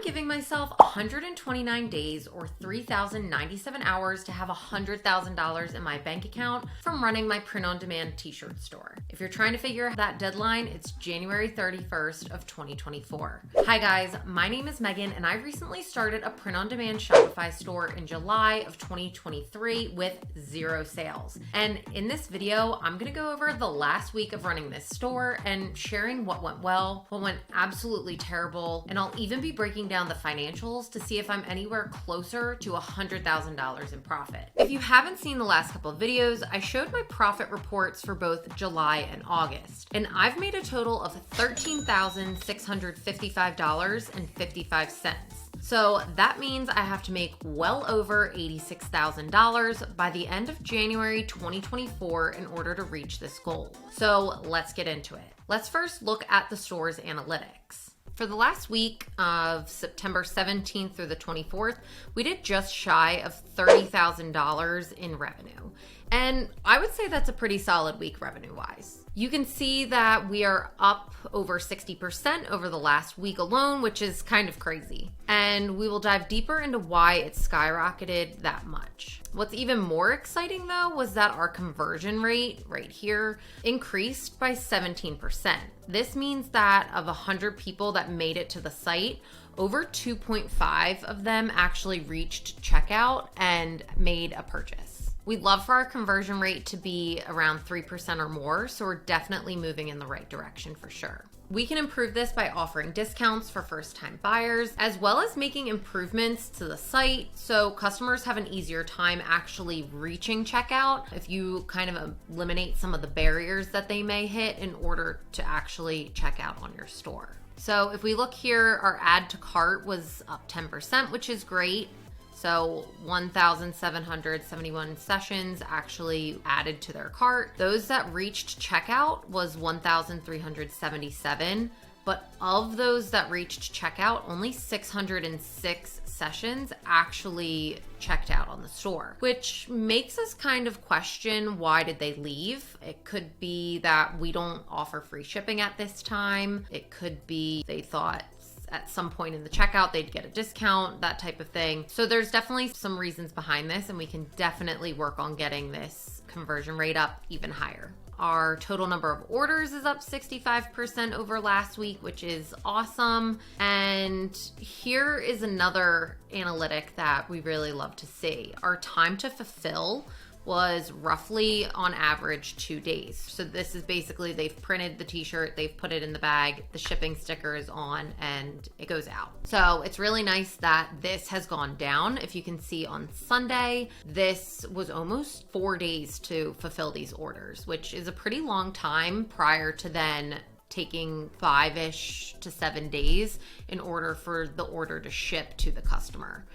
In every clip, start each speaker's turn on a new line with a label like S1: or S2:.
S1: giving myself 129 days or 3,097 hours to have $100,000 in my bank account from running my print-on-demand t-shirt store. If you're trying to figure out that deadline, it's January 31st of 2024. Hi guys, my name is Megan and I recently started a print-on-demand Shopify store in July of 2023 with 0 sales. And in this video, I'm gonna go over the last week of running this store and sharing what went well, what went absolutely terrible, and I'll even be breaking down the financials to see if I'm anywhere closer to $100,000 in profit. If you haven't seen the last couple of videos, I showed my profit reports for both July and August, and I've made a total of $13,655.55. So that means I have to make well over $86,000 by the end of January 2024 in order to reach this goal. So let's get into it. Let's first look at the store's analytics. For the last week of September 17th through the 24th, we did just shy of $30,000 in revenue. And I would say that's a pretty solid week revenue-wise. You can see that we are up over 60% over the last week alone, which is kind of crazy. And we will dive deeper into why it skyrocketed that much. What's even more exciting though was that our conversion rate right here increased by 17%. This means that of 100 people that made it to the site, over 2.5 of them actually reached checkout and made a purchase. We'd love for our conversion rate to be around 3% or more, so we're definitely moving in the right direction for sure. We can improve this by offering discounts for first-time buyers, as well as making improvements to the site so customers have an easier time actually reaching checkout if you kind of eliminate some of the barriers that they may hit in order to actually check out on your store. So if we look here, our add to cart was up 10%, which is great. So 1,771 sessions actually added to their cart. Those that reached checkout was 1,377, but of those that reached checkout, only 606 sessions actually checked out on the store, which makes us kind of question, why did they leave? It could be that we don't offer free shipping at this time. It could be they thought at some point in the checkout they'd get a discount, that type of thing. So there's definitely some reasons behind this, and we can definitely work on getting this conversion rate up even higher. Our total number of orders is up 65% over last week, which is awesome. And here is another analytic that we really love to see. Our time to fulfill was roughly on average 2 days. So this is basically, they've printed the t-shirt, they've put it in the bag, the shipping sticker is on, and it goes out. So it's really nice that this has gone down. If you can see on Sunday, this was almost 4 days to fulfill these orders, which is a pretty long time prior to then taking 5-ish to 7 days in order for the order to ship to the customer.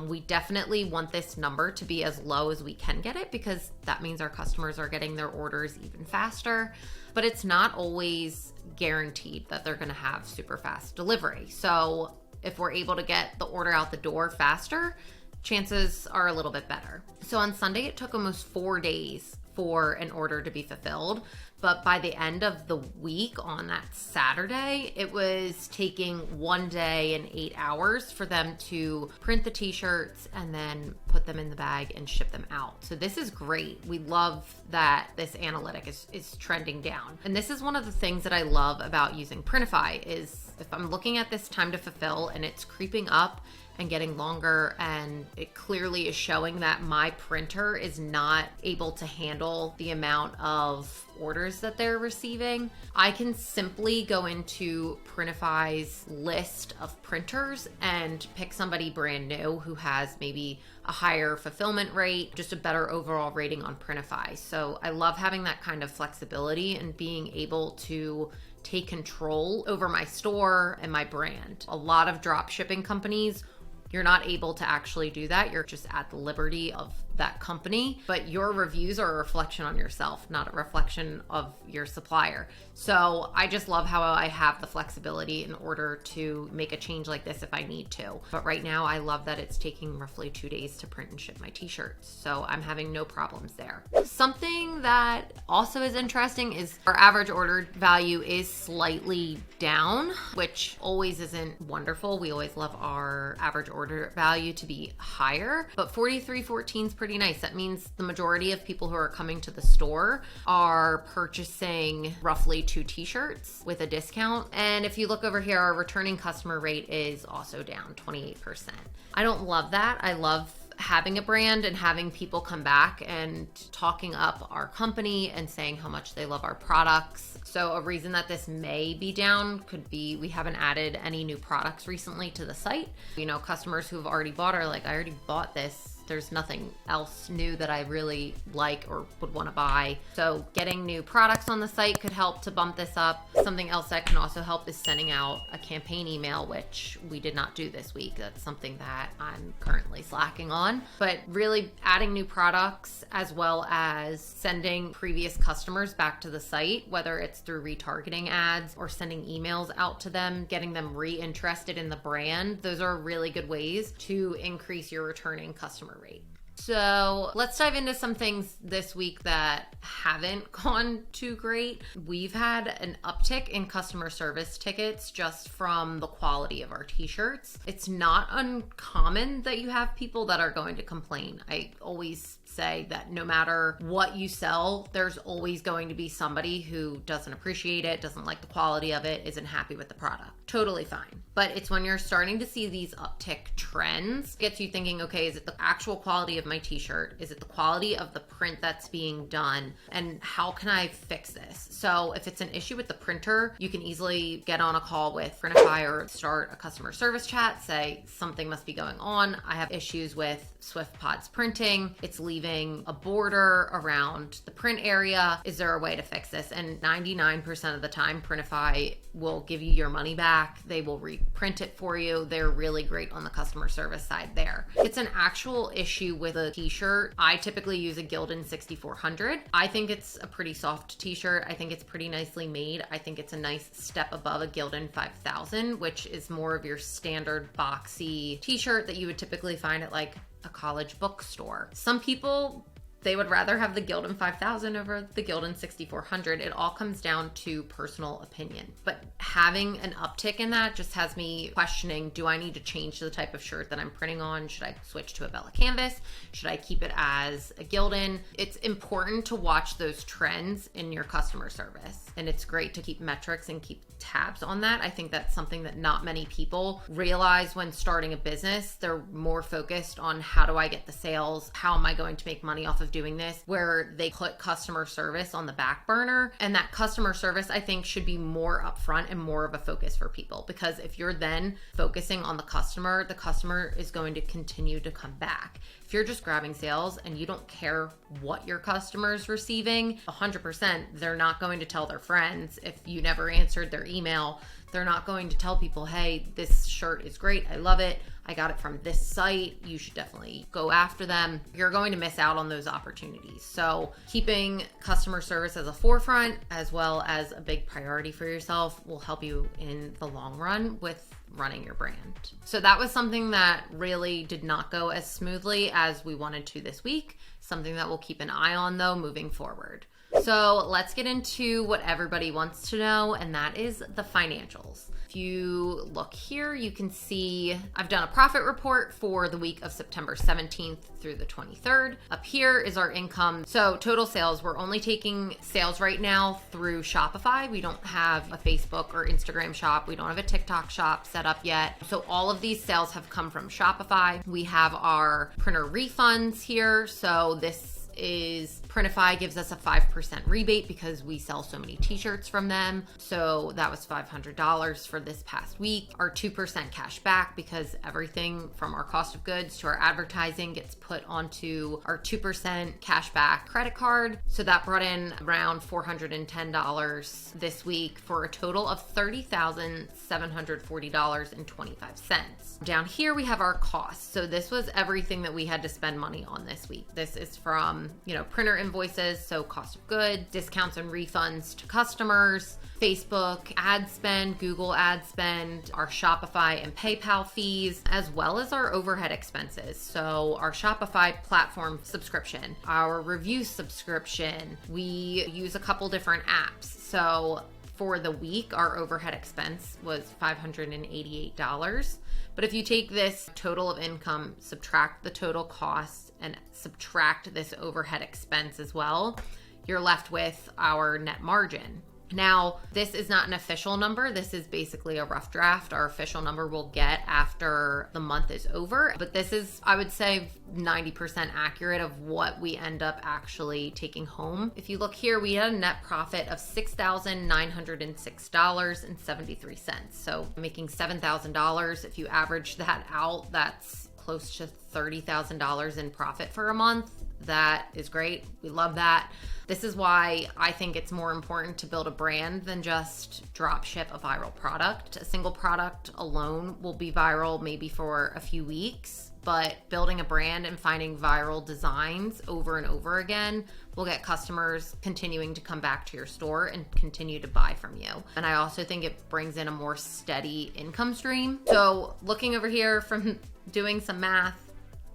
S1: We definitely want this number to be as low as we can get it, because that means our customers are getting their orders even faster, but it's not always guaranteed that they're gonna have super fast delivery. So if we're able to get the order out the door faster, chances are a little bit better. So on Sunday, it took almost 4 days for an order to be fulfilled. But by the end of the week on that Saturday, it was taking 1 day and 8 hours for them to print the t-shirts and then put them in the bag and ship them out. So this is great. We love that this analytic is trending down. And this is one of the things that I love about using Printify is if I'm looking at this time to fulfill and it's creeping up and getting longer, and it clearly is showing that my printer is not able to handle the amount of orders that they're receiving, I can simply go into Printify's list of printers and pick somebody brand new who has maybe a higher fulfillment rate, just a better overall rating on Printify. So I love having that kind of flexibility and being able to take control over my store and my brand. A lot of drop shipping companies, you're not able to actually do that. You're just at the liberty of that company, but your reviews are a reflection on yourself, not a reflection of your supplier. So I just love how I have the flexibility in order to make a change like this if I need to. But right now I love that it's taking roughly 2 days to print and ship my t-shirts. So I'm having no problems there. Something that also is interesting is our average order value is slightly down, which always isn't wonderful. We always love our average order value to be higher, but 43.14 is pretty nice. That means the majority of people who are coming to the store are purchasing roughly 2 t-shirts with a discount. And if you look over here, our returning customer rate is also down 28%. I don't love that. I love having a brand and having people come back and talking up our company and saying how much they love our products. So a reason that this may be down could be we haven't added any new products recently to the site. You know, customers who have already bought are like, I already bought this. There's nothing else new that I really like or would want to buy. So getting new products on the site could help to bump this up. Something else that can also help is sending out a campaign email, which we did not do this week. That's something that I'm currently slacking on. But really adding new products as well as sending previous customers back to the site, whether it's through retargeting ads or sending emails out to them, getting them reinterested in the brand. Those are really good ways to increase your returning customer rate. So let's dive into some things this week that haven't gone too great. We've had an uptick in customer service tickets just from the quality of our t-shirts. It's not uncommon that you have people that are going to complain. I always say that no matter what you sell, there's always going to be somebody who doesn't appreciate it, doesn't like the quality of it, isn't happy with the product. Totally fine. But it's when you're starting to see these uptick trends, gets you thinking, okay, is it the actual quality of my t-shirt? Is it the quality of the print that's being done? And how can I fix this? So if it's an issue with the printer, you can easily get on a call with Printify or start a customer service chat, say something must be going on. I have issues with SwiftPod's printing. It's leaving a border around the print area. Is there a way to fix this? And 99% of the time, Printify will give you your money back. They will reprint it for you. They're really great on the customer service side there. It's an actual issue with a t-shirt. I typically use a Gildan 6400. I think it's a pretty soft t-shirt. I think it's pretty nicely made. I think it's a nice step above a Gildan 5000, which is more of your standard boxy t-shirt that you would typically find at like a college bookstore. Some people, they would rather have the Gildan 5000 over the Gildan 6400. It all comes down to personal opinion. But having an uptick in that just has me questioning, do I need to change the type of shirt that I'm printing on? Should I switch to a Bella Canvas? Should I keep it as a Gildan? It's important to watch those trends in your customer service. And it's great to keep metrics and keep tabs on that. I think that's something that not many people realize when starting a business. They're more focused on how do I get the sales? How am I going to make money off of doing this? Where they put customer service on the back burner. And that customer service, I think, should be more upfront and more of a focus for people. Because if you're then focusing on the customer is going to continue to come back. If you're just grabbing sales and you don't care what your customer is receiving, 100%, they're not going to tell their friends. If you never answered their email, they're not going to tell people, hey, this shirt is great. I love it. I got it from this site. You should definitely go after them. You're going to miss out on those opportunities. So keeping customer service as a forefront as well as a big priority for yourself will help you in the long run with running your brand. So that was something that really did not go as smoothly as we wanted to this week. Something that we'll keep an eye on though moving forward. So let's get into what everybody wants to know, and that is the financials. If you look here, you can see I've done a profit report for the week of September 17th through the 23rd. Up here is our income. So total sales, we're only taking sales right now through Shopify. We don't have a Facebook or Instagram shop. We don't have a TikTok shop set up yet. So all of these sales have come from Shopify. We have our printer refunds here. So this is Printify gives us a 5% rebate because we sell so many t-shirts from them. So that was $500 for this past week. Our 2% cash back because everything from our cost of goods to our advertising gets put onto our 2% cash back credit card. So that brought in around $410 this week for a total of $30,740.25. Down here we have our costs. So this was everything that we had to spend money on this week. This is from, printer invoices, so cost of goods, discounts and refunds to customers, Facebook ad spend, Google ad spend, our Shopify and PayPal fees, as well as our overhead expenses. So our Shopify platform subscription, our review subscription, we use a couple different apps. So for the week, our overhead expense was $588. But if you take this total of income, subtract the total costs, and subtract this overhead expense as well, you're left with our net margin. Now, this is not an official number. This is basically a rough draft. Our official number we'll get after the month is over. But this is, I would say, 90% accurate of what we end up actually taking home. If you look here, we had a net profit of $6,906.73. So making $7,000. If you average that out, that's close to $30,000 in profit for a month. That is great. We love that. This is why I think it's more important to build a brand than just drop ship a viral product. A single product alone will be viral maybe for a few weeks, but building a brand and finding viral designs over and over again will get customers continuing to come back to your store and continue to buy from you. And I also think it brings in a more steady income stream. So looking over here from doing some math,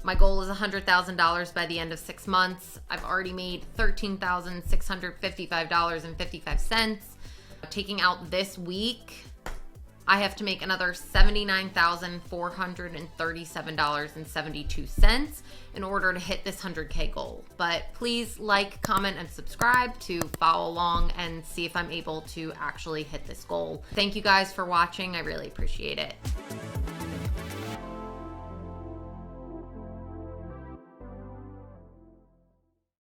S1: my goal is $100,000 by the end of 6 months. I've already made $13,655.55. Taking out this week, I have to make another $79,437.72 in order to hit this 100K goal. But please like, comment, and subscribe to follow along and see if I'm able to actually hit this goal. Thank you guys for watching. I really appreciate it.